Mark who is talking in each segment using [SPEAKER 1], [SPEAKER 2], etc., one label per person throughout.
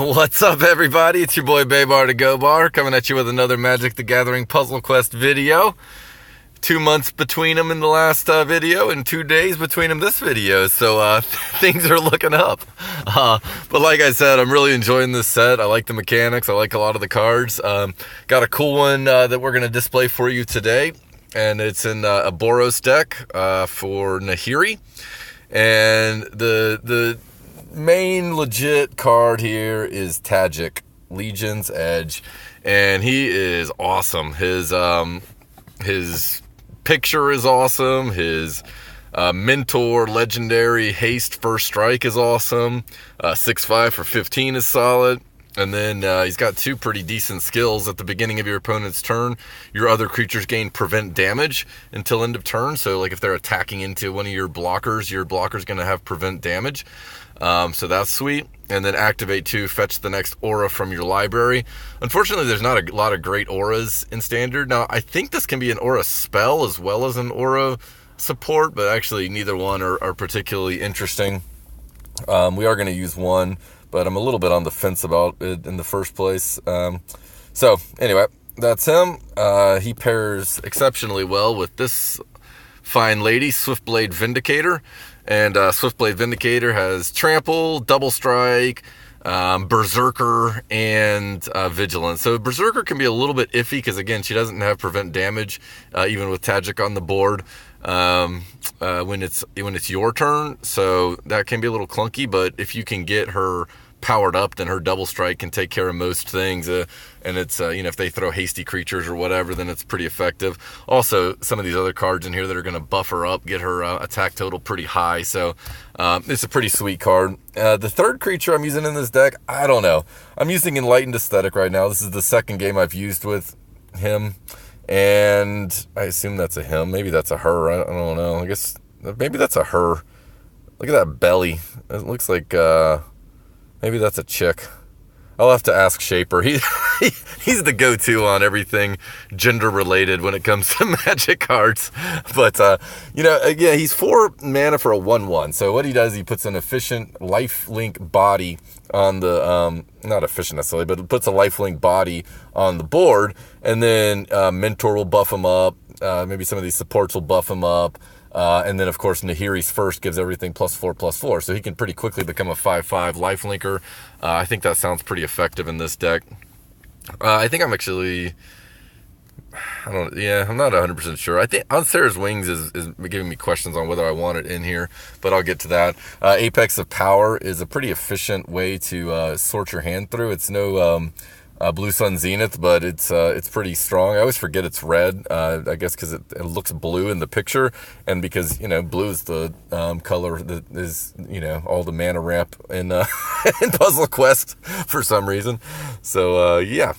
[SPEAKER 1] What's up, everybody? It's your boy Baybar to Go Bar, coming at you with another Magic the Gathering Puzzle Quest video. 2 months between them in the last video, and 2 days between them this video, so things are looking up. But like I said, I'm really enjoying this set. I like the mechanics. I like a lot of the cards. Got a cool one that we're going to display for you today, and it's in a Boros deck for Nahiri. And the main legit card here is Tajic, Legion's Edge, and he is awesome. His picture is awesome. His mentor legendary haste first strike is awesome. 6/5 for 15 is solid. And then he's got 2 pretty decent skills. At the beginning of your opponent's turn, your other creatures gain prevent damage until end of turn. So like if they're attacking into one of your blocker's going to have prevent damage. So that's sweet. And then activate 2, fetch the next aura from your library. Unfortunately, there's not a lot of great auras in Standard. Now, I think this can be an aura spell as well as an aura support, but actually neither one are particularly interesting. We are going to use one, but I'm a little bit on the fence about it in the first place. So anyway, that's him. He pairs exceptionally well with this fine lady, Swiftblade Vindicator. And Swiftblade Vindicator has Trample, Double Strike, Berserker, and Vigilance. So Berserker can be a little bit iffy because, again, she doesn't have prevent damage, even with Tajic on the board when it's your turn. So that can be a little clunky, but if you can get her powered up, then her Double Strike can take care of most things. And it's, if they throw hasty creatures or whatever, then it's pretty effective. Also, some of these other cards in here that are going to buff her up, get her attack total pretty high. So it's a pretty sweet card. The third creature I'm using in this deck, I don't know. I'm using Enlightened Ascetic right now. This is the second game I've used with him. And I assume that's a him. Maybe that's a her. I don't know. I guess maybe that's a her. Look at that belly. It looks like maybe that's a chick. I'll have to ask Shaper. He's the go-to on everything gender-related when it comes to Magic cards. But, yeah, he's 4 mana for a 1/1. So what he does, he puts an efficient lifelink body on the, not efficient necessarily, but puts a lifelink body on the board. And then Mentor will buff him up. Maybe some of these supports will buff him up. And then, of course, Nahiri's first gives everything +4/+4. So he can pretty quickly become a 5/5 lifelinker. I think that sounds pretty effective in this deck. I think I'm actually... I'm not 100% sure. I think on Serra's Wings is giving me questions on whether I want it in here, but I'll get to that. Apex of Power is a pretty efficient way to sort your hand through. It's no... Blue Sun Zenith, but it's pretty strong. I always forget it's red, I guess because it looks blue in the picture, and because, blue is the color that is, all the mana ramp in, in Puzzle Quest for some reason. So, yeah.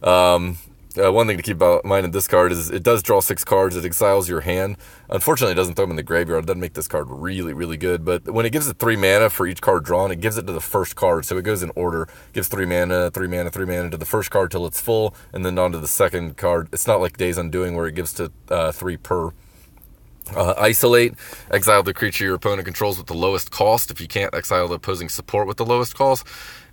[SPEAKER 1] One thing to keep in mind in this card is it does draw 6 cards. It exiles your hand. Unfortunately, it doesn't throw them in the graveyard. It doesn't make this card really, really good. But when it gives it 3 mana for each card drawn, it gives it to the first card. So it goes in order. It gives 3 mana, 3 mana, 3 mana to the first card till it's full, and then on to the second card. It's not like Days Undoing where it gives to 3 per. Isolate, exile the creature your opponent controls with the lowest cost. If you can't exile the opposing support with the lowest cost.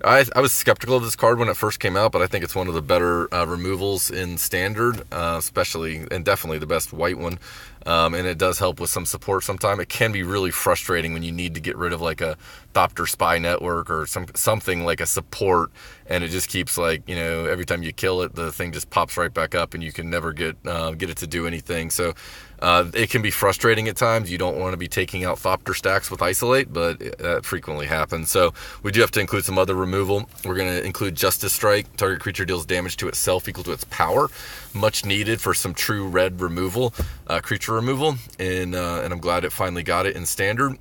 [SPEAKER 1] I was skeptical of this card when it first came out, but I think it's one of the better removals in Standard, especially and definitely the best white one. And it does help with some support sometime. It can be really frustrating when you need to get rid of like a Thopter Spy Network or something like a support, and it just keeps every time you kill it, the thing just pops right back up, and you can never get it to do anything. So it can be frustrating at times. You don't want to be taking out Thopter stacks with Isolate, but that frequently happens. So we do have to include some other removal. We're going to include Justice Strike. Target creature deals damage to itself equal to its power. Much needed for some true red removal, creature removal, and I'm glad it finally got it in Standard.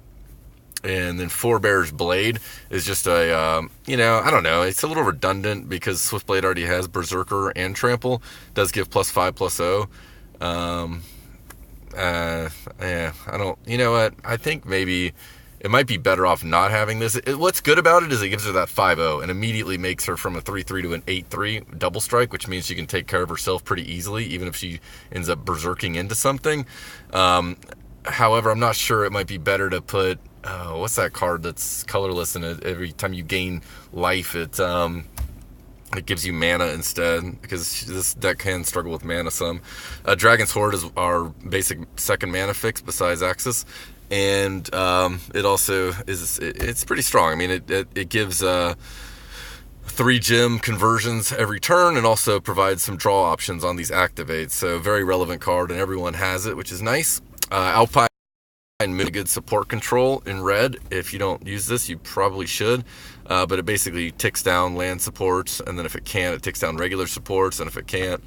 [SPEAKER 1] And then Forebear's Blade is just a, I don't know, it's a little redundant because Swiftblade already has Berserker and Trample. It does give +5/+0. I don't, you know what, I think maybe it might be better off not having this. What's good about it is it gives her that 5/0 and immediately makes her from a 3/3 to an 8/3 double strike, which means she can take care of herself pretty easily, even if she ends up berserking into something. However, I'm not sure, it might be better to put what's that card that's colorless and every time you gain life, it gives you mana instead, because this deck can struggle with mana some. Dragon's Hoard is our basic second mana fix besides Axis, and it also it's pretty strong. I mean, it gives 3 gem conversions every turn, and also provides some draw options on these activates. So very relevant card, and everyone has it, which is nice. Alpine Moon, good support control in red. If you don't use this, you probably should. But it basically ticks down land supports, and then if it can't, it ticks down regular supports, and if it can't,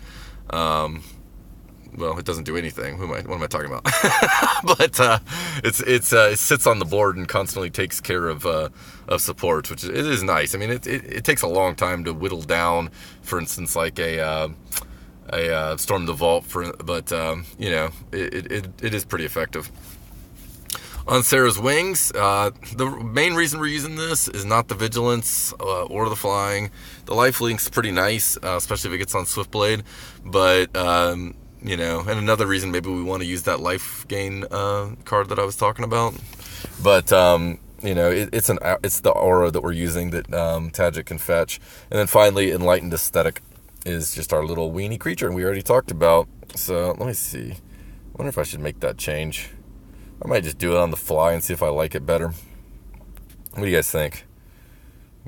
[SPEAKER 1] well, it doesn't do anything. What am I talking about? But it sits on the board and constantly takes care of supports, which it is nice. I mean, it takes a long time to whittle down, for instance, like a Storm the Vault, but you know, it is pretty effective. On Serra's Wings, the main reason we're using this is not the Vigilance or the Flying. The Life Link's pretty nice, especially if it gets on Swiftblade. But, you know, and another reason maybe we want to use that life gain card that I was talking about. But, you know, it's the aura that we're using that Tajic can fetch. And then finally, Enlightened Ascetic is just our little weenie creature, and we already talked about. So let me see. I wonder if I should make that change. I might just do it on the fly and see if I like it better. What do you guys think?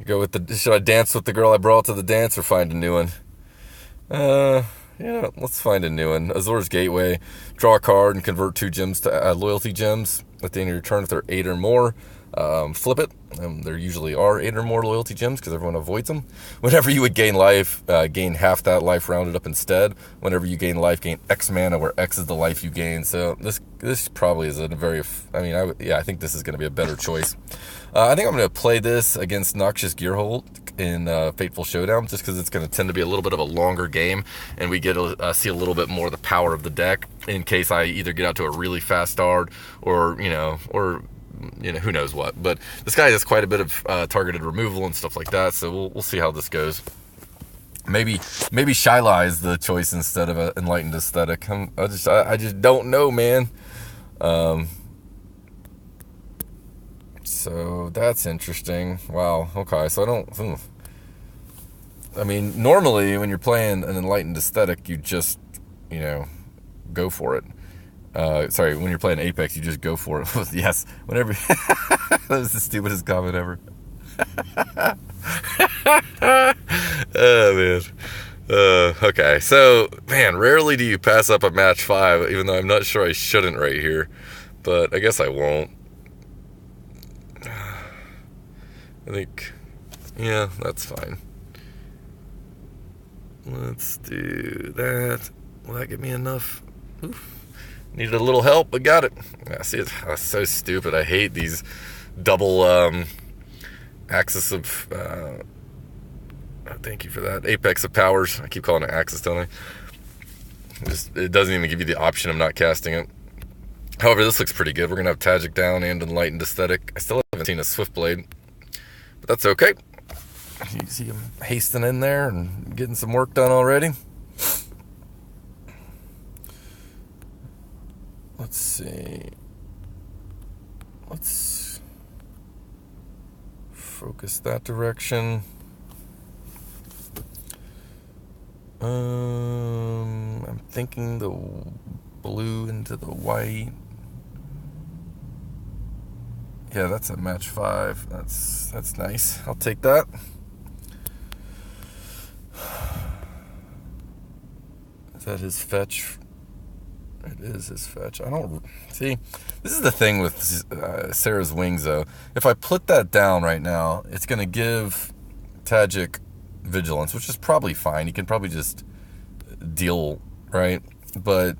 [SPEAKER 1] Should I dance with the girl I brought to the dance, or find a new one? Yeah, let's find a new one. Azor's Gateway. Draw a card and convert 2 gems to loyalty gems at the end of your turn if they're 8 or more. Flip it. There usually are 8 or more loyalty gems because everyone avoids them. Whenever you would gain life, gain half that life rounded up instead. Whenever you gain life, gain X mana, where X is the life you gain. So this probably is a very, I think this is going to be a better choice. I think I'm going to play this against Noxious Gearhold in Fateful Showdown, just because it's going to tend to be a little bit of a longer game, and we get to see a little bit more of the power of the deck in case I either get out to a really fast start or who knows what. But this guy has quite a bit of targeted removal and stuff like that, so we'll see how this goes. Maybe Shyla is the choice instead of an Enlightened Ascetic. I just don't know, man. So that's interesting. Wow. Okay. So I mean, normally when you're playing an Enlightened Ascetic, you just, go for it. Sorry, when you're playing Apex, you just go for it. Yes, whenever. That was the stupidest comment ever. Oh, man. Okay, so, man, rarely do you pass up a match 5, even though I'm not sure I shouldn't right here. But I guess I won't. I think, yeah, that's fine. Let's do that. Will that give me enough? Oof. Needed a little help, but got it. Yeah, see, it's so stupid. I hate these double axis of... thank you for that. Apex of powers. I keep calling it axis, don't I? It doesn't even give you the option of not casting it. However, this looks pretty good. We're going to have Tajic down and Enlightened Ascetic. I still haven't seen a Swiftblade, but that's okay. You see him hasting in there and getting some work done already. Let's see. Let's focus that direction. I'm thinking the blue into the white. Yeah, that's a match 5. That's nice. I'll take that. Is that his fetch? It is his fetch. I don't see. This is the thing with Serra's Wings, though. If I put that down right now, it's going to give Tajic Vigilance, which is probably fine. He can probably just deal, right? But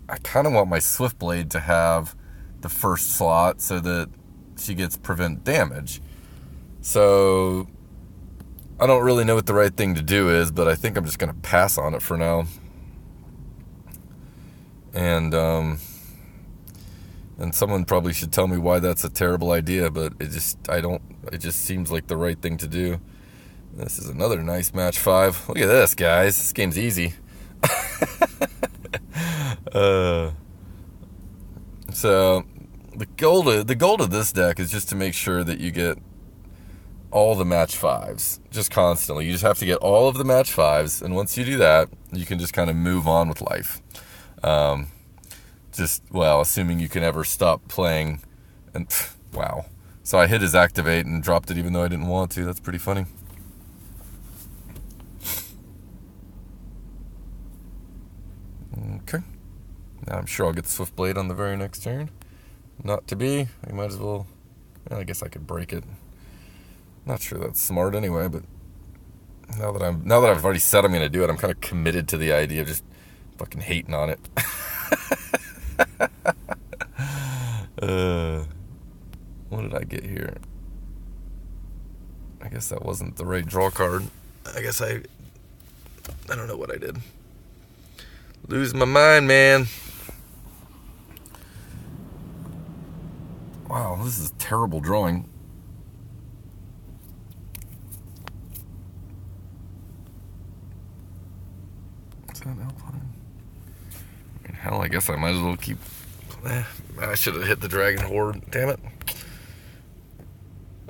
[SPEAKER 1] I kind of want my Swiftblade to have the first slot so that she gets prevent damage. So I don't really know what the right thing to do is, but I think I'm just going to pass on it for now. And someone probably should tell me why that's a terrible idea, but it just seems like the right thing to do. This is another nice match 5. Look at this, guys. This game's easy. So the goal of this deck is just to make sure that you get all the match 5s, just constantly. You just have to get all of the match 5s, and once you do that, you can just kind of move on with life. Assuming you can ever stop playing. And wow. So I hit his activate and dropped it even though I didn't want to. That's pretty funny. Okay. Now I'm sure I'll get the Swiftblade on the very next turn. Not to be. I might as well. I guess I could break it. Not sure that's smart anyway, but now that I've already said I'm going to do it, I'm kind of committed to the idea of just fucking hating on it. What did I get here? I guess that wasn't the right draw card. I guess I don't know what I did. Lose my mind, man. Wow, this is terrible drawing. Is that Alpine? Hell, I guess I might as well keep... I should have hit the Dragon Hoard. Damn it.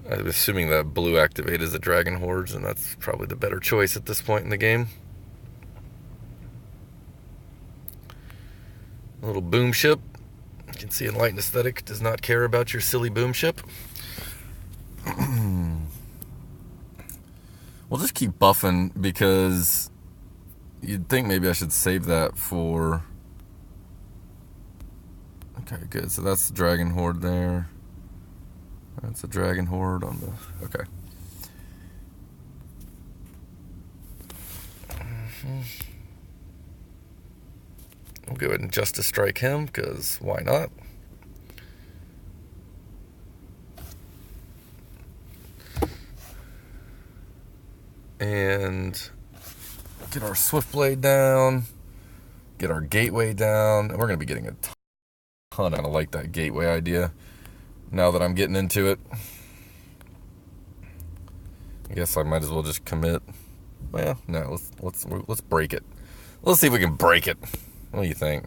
[SPEAKER 1] I'm assuming that blue activate is the Dragon Hordes, and that's probably the better choice at this point in the game. A little boom ship. You can see Enlightened Ascetic does not care about your silly boom ship. We'll just keep buffing because you'd think maybe I should save that for... Okay, good. So that's the Dragon Horde there. That's a Dragon Horde on the... Okay. We'll go ahead and Justice Strike him, because why not? And get our Swiftblade down. Get our Gateway down. And we're going to be getting a ton. I like that Gateway idea. Now that I'm getting into it, I guess I might as well just commit. Well, no, let's break it. Let's see if we can break it. What do you think?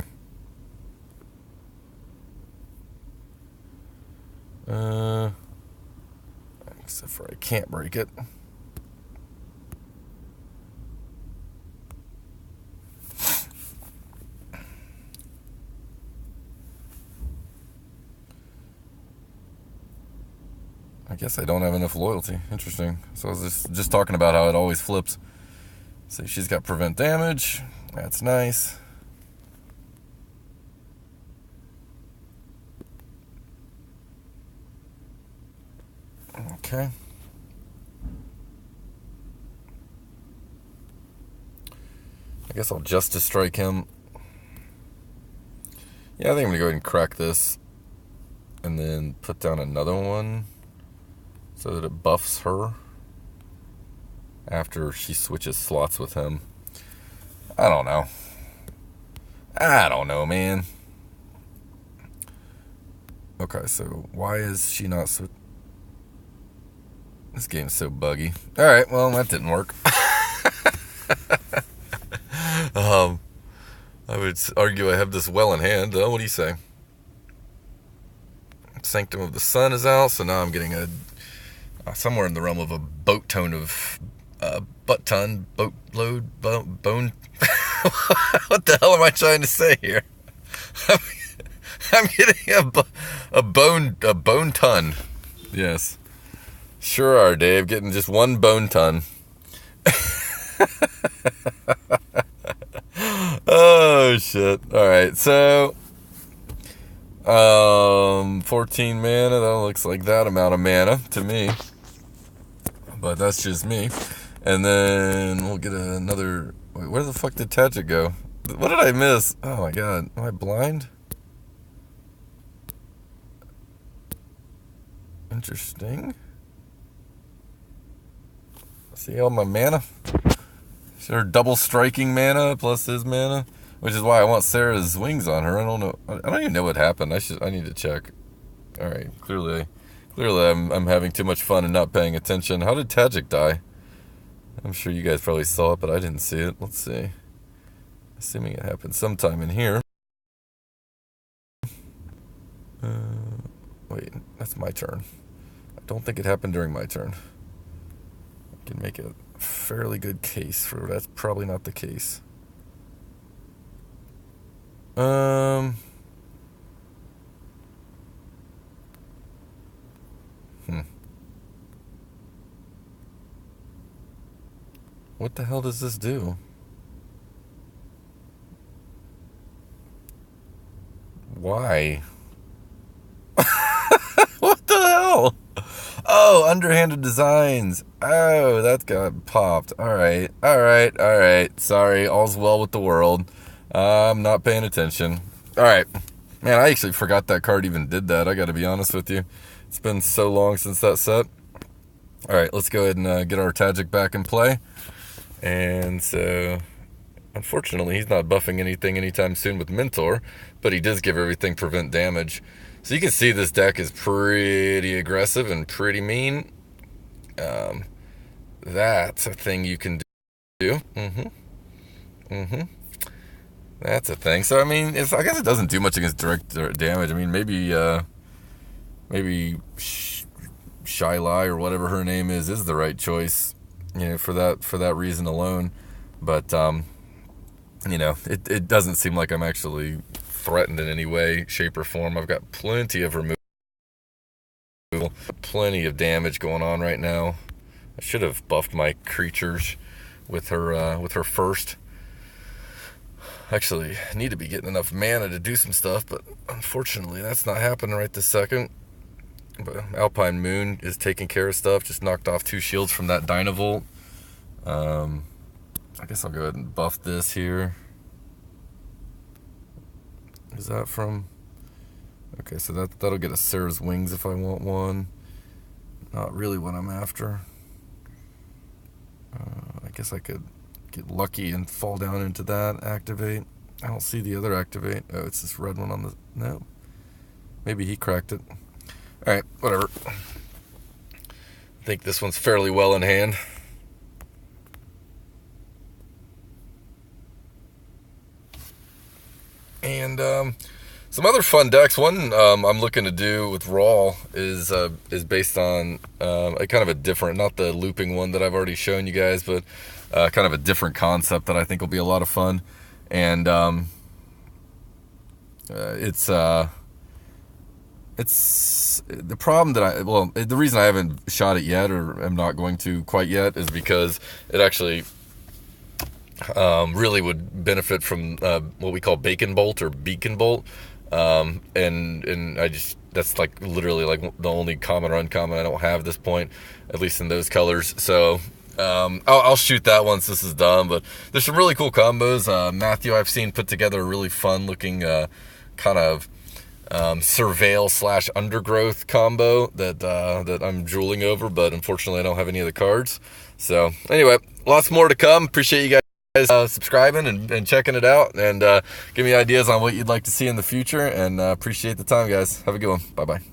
[SPEAKER 1] Except for I can't break it. I guess I don't have enough loyalty. Interesting. So I was just talking about how it always flips. So she's got prevent damage. That's nice. Okay. I guess I'll Justice Strike him. Yeah, I think I'm going to go ahead and crack this. And then put down another one. So that it buffs her after she switches slots with him. I don't know, man. Okay, so why is she not so... This game's so buggy. Alright, well, that didn't work. I would argue I have this well in hand. What do you say? Sanctum of the Sun is out, so now I'm getting a... somewhere in the realm of a boat ton of butt ton, boat load, bone. What the hell am I trying to say here? I'm getting a bone ton. Yes, sure are, Dave. Getting just one bone ton. Oh shit! All right, so 14 mana. That looks like that amount of mana to me. But that's just me. And then we'll get another... Wait, where the fuck did Tajic go? What did I miss? Oh my god. Am I blind? Interesting. See all my mana? Sure, double striking mana plus his mana. Which is why I want Serra's wings on her. I don't know. I don't even know what happened. I need to check. Alright, clearly I'm having too much fun and not paying attention. How did Tajic die? I'm sure you guys probably saw it, but I didn't see it. Let's see. Assuming it happened sometime in here. Wait, that's my turn. I don't think it happened during my turn. I can make a fairly good case for that's probably not the case. What the hell does this do? Why? What the hell? Oh, underhanded designs. Oh, that got popped. All right. Sorry, all's well with the world. I'm not paying attention. All right. Man, I actually forgot that card even did that. I got to be honest with you. It's been so long since that set. All right, let's go ahead and get our Tajic back in play. And so, unfortunately, he's not buffing anything anytime soon with Mentor, but he does give everything prevent damage. So you can see this deck is pretty aggressive and pretty mean. That's a thing you can do. That's a thing. So, I mean, I guess it doesn't do much against direct damage. I mean, maybe Shylai or whatever her name is the right choice, for that reason alone. But, it doesn't seem like I'm actually threatened in any way, shape, or form. I've got plenty of removal, plenty of damage going on right now. I should have buffed my creatures with her first. Actually, I need to be getting enough mana to do some stuff, but unfortunately, that's not happening right this second. But Alpine Moon is taking care of stuff. Just knocked off 2 shields from that Dynavolt. I guess I'll go ahead and buff this here. Is that from... Okay, so that'll get a Serra's Wings if I want one. Not really what I'm after. I guess I could get lucky and fall down into that, activate. I don't see the other activate. Oh, it's this red one on the... No. Maybe he cracked it. Alright, whatever. I think this one's fairly well in hand. And some other fun decks. One I'm looking to do with Raw is based on a kind of a different, not the looping one that I've already shown you guys, but kind of a different concept that I think will be a lot of fun. And it's the problem that the reason I haven't shot it yet, or am not going to quite yet, is because it actually really would benefit from what we call Bacon Bolt or Beacon Bolt, and I just, that's like literally like the only common or uncommon I don't have at this point, at least in those colors. So I'll shoot that once this is done. But there's some really cool combos. Matthew, I've seen put together a really fun looking kind of Surveil / Undergrowth combo that I'm drooling over, but unfortunately I don't have any of the cards. So anyway, lots more to come. Appreciate you guys subscribing and checking it out, and give me ideas on what you'd like to see in the future, and appreciate the time, guys. Have a good one. Bye bye.